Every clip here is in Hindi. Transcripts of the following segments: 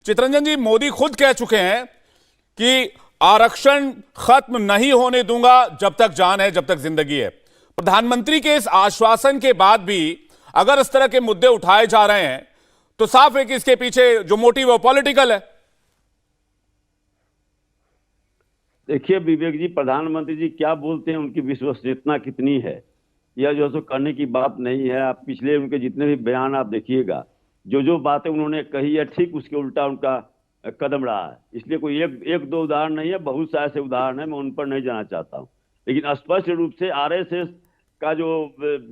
चितरंजन जी, मोदी खुद कह चुके हैं कि आरक्षण खत्म नहीं होने दूंगा जब तक जान है, जब तक जिंदगी है। प्रधानमंत्री के इस आश्वासन के बाद भी अगर इस तरह के मुद्दे उठाए जा रहे हैं तो साफ है कि इसके पीछे जो मोटिव है वो पॉलिटिकल है। देखिए विवेक जी, प्रधानमंत्री जी क्या बोलते हैं, उनकी विश्वसनीयता कितनी है, यह जो सो करने की बात नहीं है। आप पिछले उनके जितने भी बयान आप देखिएगा, जो बातें उन्होंने कही है ठीक उसके उल्टा उनका कदम रहा है। इसलिए कोई एक दो उदाहरण नहीं है, बहुत सारे ऐसे उदाहरण है, मैं उन पर नहीं जाना चाहता हूं। लेकिन स्पष्ट रूप से आरएसएस का जो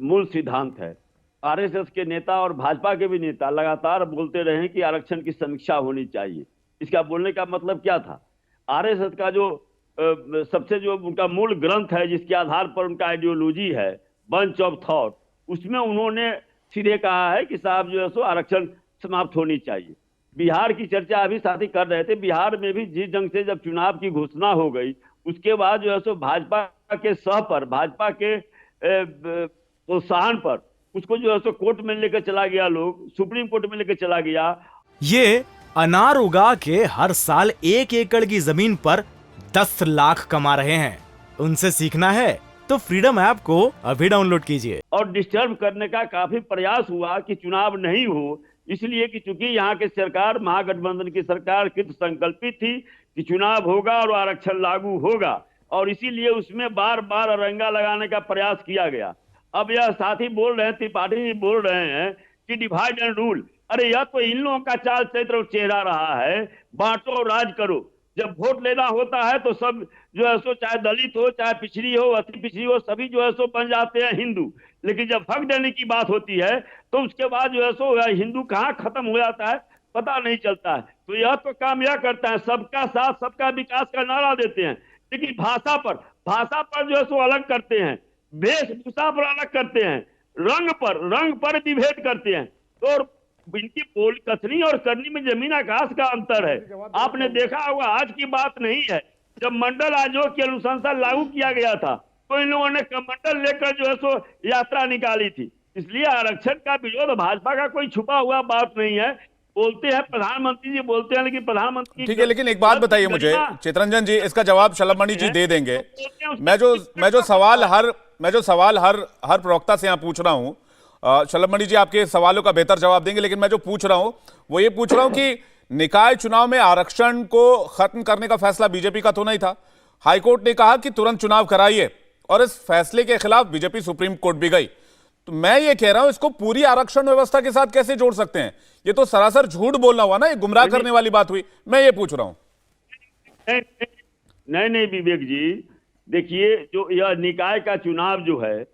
मूल सिद्धांत है, आरएसएस के नेता और भाजपा के भी नेता लगातार बोलते रहे हैं कि आरक्षण की समीक्षा होनी चाहिए। इसका बोलने का मतलब क्या था? आरएसएस का जो सबसे जो उनका मूल ग्रंथ है, जिसके आधार पर उनका आइडियोलॉजी है, बंच ऑफ थॉट, उसमें उन्होंने सीधे कहा है कि साहब जो है सो आरक्षण समाप्त होनी चाहिए। बिहार की चर्चा अभी साथी कर रहे थे, बिहार में भी जिस ढंग से जब चुनाव की घोषणा हो गई उसके बाद जो है सो भाजपा के सह पर, भाजपा के प्रोत्साहन पर उसको जो है सो कोर्ट में लेकर चला गया, लोग सुप्रीम कोर्ट में लेकर चला गया। ये अनार उगा के हर साल 1 एकड़ की जमीन पर 10 लाख कमा रहे हैं। उनसे सीखना है तो फ्रीडम ऐप को अभी डाउनलोड कीजिए। और डिस्टर्ब करने का काफी प्रयास हुआ कि चुनाव नहीं हो, इसलिए कि चूंकि यहाँ की सरकार, महागठबंधन की सरकार कृत संकल्पित थी कि चुनाव होगा और आरक्षण लागू होगा, और इसीलिए उसमें बार बार अरंगा लगाने का प्रयास किया गया। अब यह साथी बोल रहे हैं, त्रिपाठी जी बोल रहे हैं कि डिवाइड एंड रूल। अरे यह तो इन लोगों का चाल चरित्र और चेहरा रहा है, बांटो और राज करो। जब वोट लेना होता है तो सब जो है सो, चाहे दलित हो, चाहे पिछड़ी हो, अति पिछड़ी हो, सभी जो है सो बन जाते हैं हिंदू। लेकिन जब हक देने की बात होती है तो उसके बाद जो है सो हिंदू कहाँ खत्म हो जाता है पता नहीं चलता है। तो यह तो काम यह करता है, सबका साथ सबका विकास का नारा देते हैं, लेकिन भाषा पर जो है सो अलग करते हैं, वेशभूषा पर अलग करते हैं, रंग पर विभेद करते हैं। तो इनकी बोल कथनी और करनी में जमीन आकाश का अंतर है। आपने देखा होगा, आज की बात नहीं है, जब मंडल आयोग की अनुशंसा लागू किया गया था तो इन लोगों ने कमंडल लेकर जो है सो यात्रा निकाली थी। इसलिए आरक्षण का विरोध भाजपा का कोई छुपा हुआ बात नहीं है। बोलते हैं प्रधानमंत्री जी बोलते हैं, लेकिन प्रधानमंत्री ठीक है, लेकिन एक बात बताइए मुझे चितरंजन जी, इसका जवाब शलभ जी दे देंगे। मैं जो सवाल हर प्रवक्ता से यहाँ पूछ रहा हूँ, शलभ जी आपके सवालों का बेहतर जवाब देंगे, लेकिन मैं जो पूछ रहा हूं वो ये पूछ रहा हूं कि निकाय चुनाव में आरक्षण को खत्म करने का फैसला बीजेपी का तो नहीं था। हाईकोर्ट ने कहा कि तुरंत चुनाव कराइए, और इस फैसले के खिलाफ बीजेपी सुप्रीम कोर्ट भी गई। तो मैं ये कह रहा हूं, इसको पूरी आरक्षण व्यवस्था के साथ कैसे जोड़ सकते हैं? ये तो सरासर झूठ बोलना हुआ ना, ये गुमराह करने वाली बात हुई। मैं ये पूछ रहा हूं। नहीं विवेक जी, देखिए जो यह निकाय का चुनाव जो है,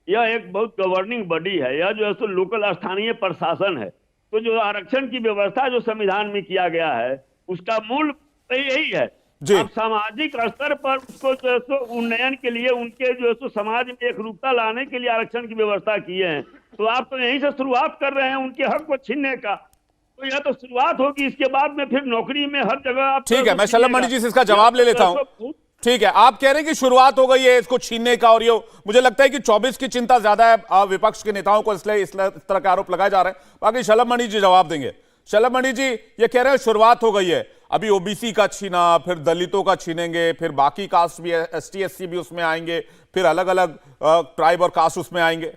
यह एक बहुत गवर्निंग बॉडी है, यह जो है सो लोकल स्थानीय प्रशासन है। तो जो आरक्षण की व्यवस्था जो संविधान में किया गया है उसका मूल यही है। अब सामाजिक स्तर पर उसको जो है सो उन्नयन के लिए, उनके जो है सो समाज में एक रूपता लाने के लिए आरक्षण की व्यवस्था किए हैं। तो आप तो यहीं से शुरुआत कर रहे हैं उनके हक को छीनने का। तो यह तो शुरुआत होगी, इसके बाद में फिर नौकरी में हर जगह आप। ठीक है, मैं शलभ जी से इसका जवाब ले लेता हूं। ठीक है, आप कह रहे हैं कि शुरुआत हो गई है इसको छीनने का, और ये मुझे लगता है कि 24 की चिंता ज्यादा है विपक्ष के नेताओं को, इसलिए इस तरह के आरोप लगाए जा रहे हैं। बाकी शलभ जी जवाब देंगे। शलभ जी ये कह रहे हैं शुरुआत हो गई है, अभी ओबीसी का छीना, फिर दलितों का छीनेंगे, फिर बाकी कास्ट भी, एसटी एससी भी उसमें आएंगे, फिर अलग अलग ट्राइब और कास्ट उसमें आएंगे।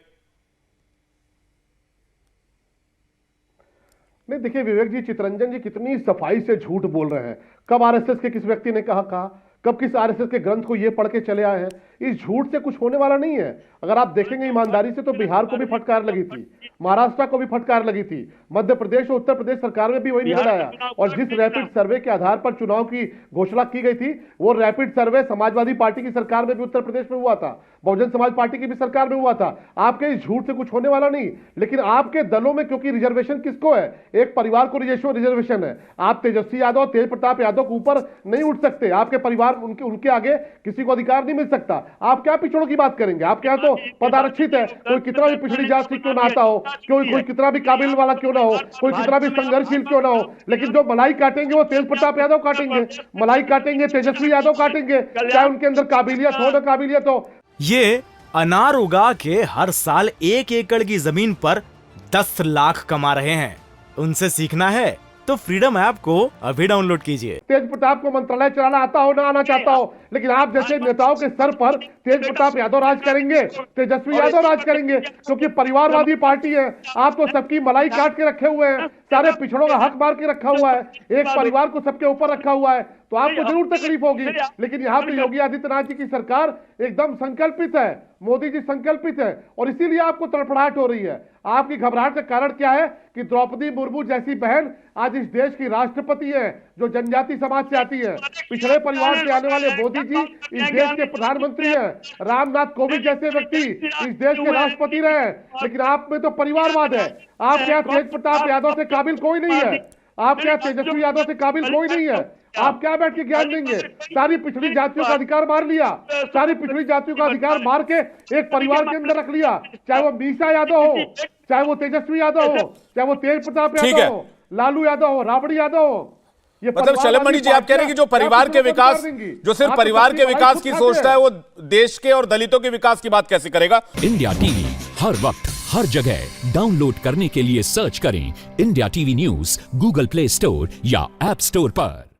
नहीं देखिए विवेक जी, चितरंजन जी कितनी सफाई से झूठ बोल रहे हैं। कब आरएसएस के किस व्यक्ति ने कहा, कब किस आरएसएस के ग्रंथ को ये पढ़ के चले आए हैं? इस झूठ से कुछ होने वाला नहीं है। अगर आप देखेंगे ईमानदारी से तो बिहार को भी फटकार लगी थी, महाराष्ट्र को भी फटकार लगी थी, मध्य प्रदेश और उत्तर प्रदेश सरकार में भी वही निकल आया। और जिस रैपिड सर्वे के आधार पर चुनाव की घोषणा की गई थी, वो रैपिड सर्वे समाजवादी पार्टी की सरकार में भी उत्तर प्रदेश में हुआ था, बहुजन समाज पार्टी की भी सरकार में हुआ था। आपके इस झूठ से कुछ होने वाला नहीं। लेकिन आपके दलों में क्योंकि रिजर्वेशन किसको है? एक परिवार को रिजर्वेशन है। आप तेजस्वी यादव, तेज प्रताप यादव के ऊपर नहीं उठ सकते, आपके परिवार उनके आगे किसी को अधिकार नहीं मिल सकता। आप क्या पिछड़ों की बात करेंगे? आपके यहाँ तो पदारक्षित है, कोई कितना भी पिछड़ी जात से क्यों ना आता हो, कोई कितना भी काबिल वाला क्यों ना हो, कोई कितना भी संघर्षशील क्यों ना हो, लेकिन जो मलाई काटेंगे वो तेज प्रताप यादव काटेंगे, मलाई काटेंगे तेजस्वी यादव काटेंगे, चाहे उनके अंदर काबिलियत हो ना काबिलियत हो। ये अनार उगा के हर साल 1 एकड़ की जमीन पर 10 लाख कमा रहे हैं। उनसे सीखना है तो फ्रीडम ऐप को अभी डाउनलोड कीजिए। तेज प्रताप को मंत्रालय चलाना आता हो ना आना चाहता हो, लेकिन आप जैसे नेताओं के सर पर तेज प्रताप यादव राज करेंगे, तेजस्वी यादव राज करेंगे, क्योंकि परिवारवादी पार्टी है। आप तो सबकी मलाई काट के रखे हुए हैं, सारे पिछड़ों का हक मार के रखा हुआ है, एक परिवार को सबके ऊपर रखा हुआ है, तो आपको जरूर तकलीफ होगी। लेकिन यहाँ पे योगी आदित्यनाथ जी की सरकार एकदम संकल्पित है, मोदी जी संकल्पित है, और इसीलिए आपको तड़फड़ाहट हो रही है। आपकी घबराहट का कारण क्या है कि द्रौपदी मुर्मू जैसी बहन आज इस देश की राष्ट्रपति है, जो जनजाति समाज से आती है। पिछड़े परिवार से आने वाले मोदी जी इस देश के प्रधानमंत्री हैं। रामनाथ कोविंद जैसे व्यक्ति इस देश के राष्ट्रपति रहे, लेकिन आप में तो परिवारवाद है। आप क्या तेज प्रताप यादव से काबिल कोई नहीं है, आप क्या तेजस्वी यादव से काबिल कोई नहीं है। आप क्या बैठ के ज्ञान देंगे? सारी पिछड़ी जातियों का अधिकार मार लिया, सारी पिछड़ी जातियों का अधिकार मार के एक परिवार के अंदर रख लिया, चाहे वो मीसा यादव हो, चाहे वो तेजस्वी यादव हो, चाहे वो तेज प्रताप यादव हो, लालू यादव हो, राबड़ी यादव हो। मतलब शलभमणि जी, आप कह रहे हैं कि जो परिवार के विकास, जो सिर्फ परिवार के विकास की सोचता है, वो देश के और दलितों के विकास की बात कैसे करेगा? इंडिया टीवी हर वक्त हर जगह डाउनलोड करने के लिए सर्च करें India TV news Google play store या ऐप स्टोर पर।